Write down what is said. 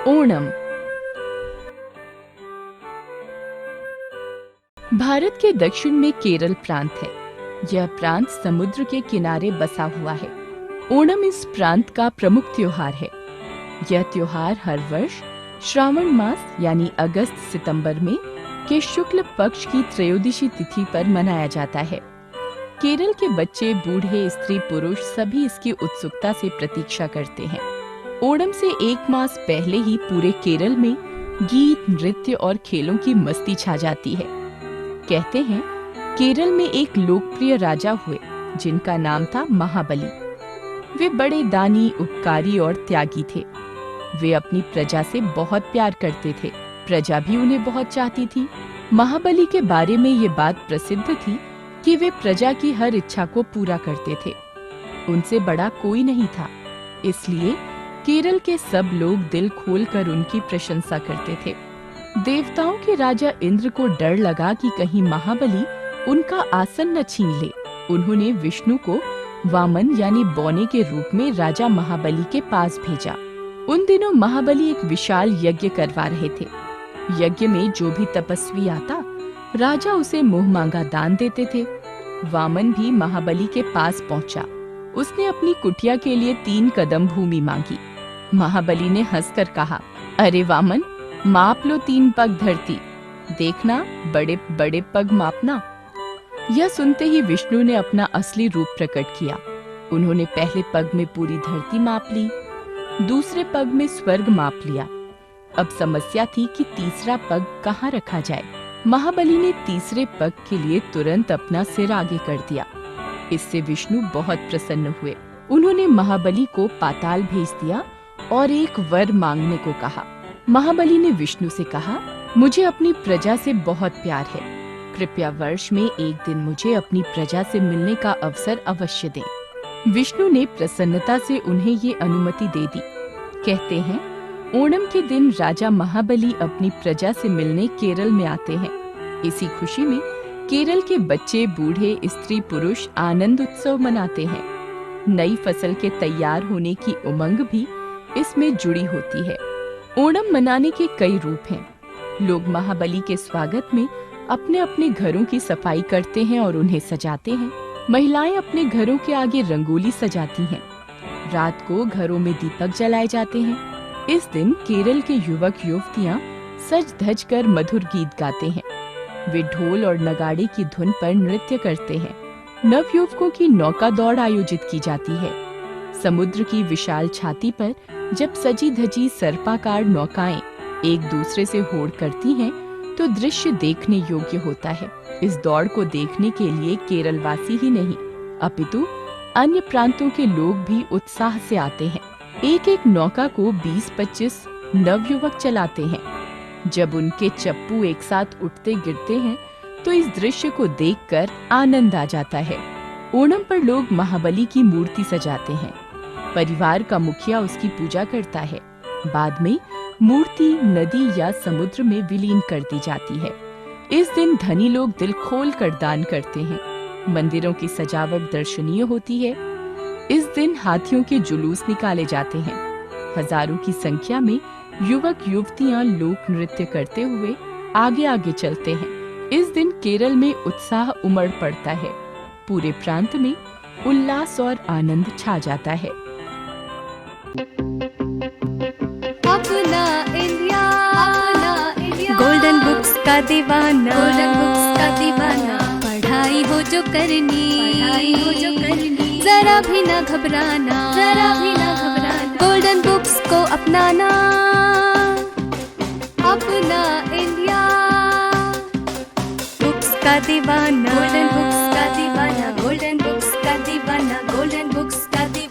ओणम भारत के दक्षिण में केरल प्रांत है। यह प्रांत समुद्र के किनारे बसा हुआ है। ओणम इस प्रांत का प्रमुख त्योहार है। यह त्योहार हर वर्ष श्रावण मास यानी अगस्त सितंबर में के शुक्ल पक्ष की त्रयोदशी तिथि पर मनाया जाता है। केरल के बच्चे, बूढ़े, स्त्री, पुरुष सभी इसकी उत्सुकता से प्रतीक्षा करते हैं। ओणम से एक मास पहले ही पूरे केरल में गीत, नृत्य और खेलों की मस्ती छा जाती है। कहते हैं केरल में एक लोकप्रिय राजा हुए जिनका नाम था महाबली। वे बड़े दानी, उपकारी और त्यागी थे। वे अपनी प्रजा से बहुत प्यार करते थे। प्रजा भी उन्हें बहुत चाहती थी। महाबली के बारे में ये बात प्रसिद्ध थी कि वे प्रजा की हर इच्छा को पूरा करते थे। उनसे बड़ा कोई नहीं था, इसलिए केरल के सब लोग दिल खोलकर उनकी प्रशंसा करते थे। देवताओं के राजा इंद्र को डर लगा कि कहीं महाबली उनका आसन न छीन ले। उन्होंने विष्णु को वामन यानी बौने के रूप में राजा महाबली के पास भेजा। उन दिनों महाबली एक विशाल यज्ञ करवा रहे थे। यज्ञ में जो भी तपस्वी आता, राजा उसे मुंह मांगा दान देते थे। वामन भी महाबली के पास पहुंचा। उसने अपनी कुटिया के लिए 3 कदम भूमि मांगी। महाबली ने हंसकर कहा, अरे वामन, माप लो 3 पग धरती, देखना बड़े बड़े पग मापना। यह सुनते ही विष्णु ने अपना असली रूप प्रकट किया। उन्होंने पहले पग में पूरी धरती माप ली, दूसरे पग में स्वर्ग माप लिया। अब समस्या थी कि तीसरा पग कहाँ रखा जाए। महाबली ने तीसरे पग के लिए तुरंत अपना सिर आगे कर दिया। इससे विष्णु बहुत प्रसन्न हुए। उन्होंने महाबली को पाताल भेज दिया और एक वर मांगने को कहा। महाबली ने विष्णु से कहा, मुझे अपनी प्रजा से बहुत प्यार है। कृपया वर्ष में एक दिन मुझे अपनी प्रजा से मिलने का अवसर अवश्य दें। विष्णु ने प्रसन्नता से उन्हें ये अनुमति दे दी। कहते हैं ओणम के दिन राजा महाबली अपनी प्रजा से मिलने केरल में आते हैं। इसी खुशी में केरल के बच्चे, बूढ़े, स्त्री, पुरुष आनंद उत्सव मनाते हैं। नई फसल के तैयार होने की उमंग भी इसमें जुड़ी होती है। ओणम मनाने के कई रूप हैं। लोग महाबली के स्वागत में अपने अपने घरों की सफाई करते हैं और उन्हें सजाते हैं। महिलाएं अपने घरों के आगे रंगोली सजाती हैं। रात को घरों में दीपक जलाए जाते हैं। इस दिन केरल के युवक युवतियां सज धज कर मधुर गीत गाते हैं। वे ढोल और नगाड़े की धुन पर नृत्य करते हैं। नवयुवकों की नौका दौड़ आयोजित की जाती है। समुद्र की विशाल छाती पर जब सजी धजी सर्पाकार नौकाएं एक दूसरे से होड़ करती हैं, तो दृश्य देखने योग्य होता है। इस दौड़ को देखने के लिए केरलवासी ही नहीं, अपितु अन्य प्रांतों के लोग भी उत्साह से आते हैं। एक एक नौका को 20-25 नवयुवक चलाते हैं। जब उनके चप्पू एक साथ उठते गिरते हैं, तो इस दृश्य को देखकर आनंद आ जाता है। ओणम पर लोग महाबली की मूर्ति सजाते हैं। परिवार का मुखिया उसकी पूजा करता है। बाद में मूर्ति नदी या समुद्र में विलीन कर दी जाती है। इस दिन धनी लोग दिल खोल कर दान करते हैं। मंदिरों की सजावट दर्शनीय होती है। इस दिन हाथियों के जुलूस निकाले जाते हैं। हजारों की संख्या में युवक युवतियां लोक नृत्य करते हुए आगे आगे चलते हैं। इस दिन केरल में उत्साह उमड़ पड़ता है। पूरे प्रांत में उल्लास और आनंद छा जाता है। अपना इंडिया, गोल्डन बुक्स का दीवाना, गोल्डन बुक्स का दीवाना। पढ़ाई हो जो करनी, जरा भी ना घबराना, जरा भी ना घबराना। गोल्डन बुक्स को अपनाना, अपना इंडिया। बुक्स का दीवाना, गोल्डन बुक्स का दीवाना, गोल्डन बुक्स का दीवाना, गोल्डन बुक्स का दीवाना।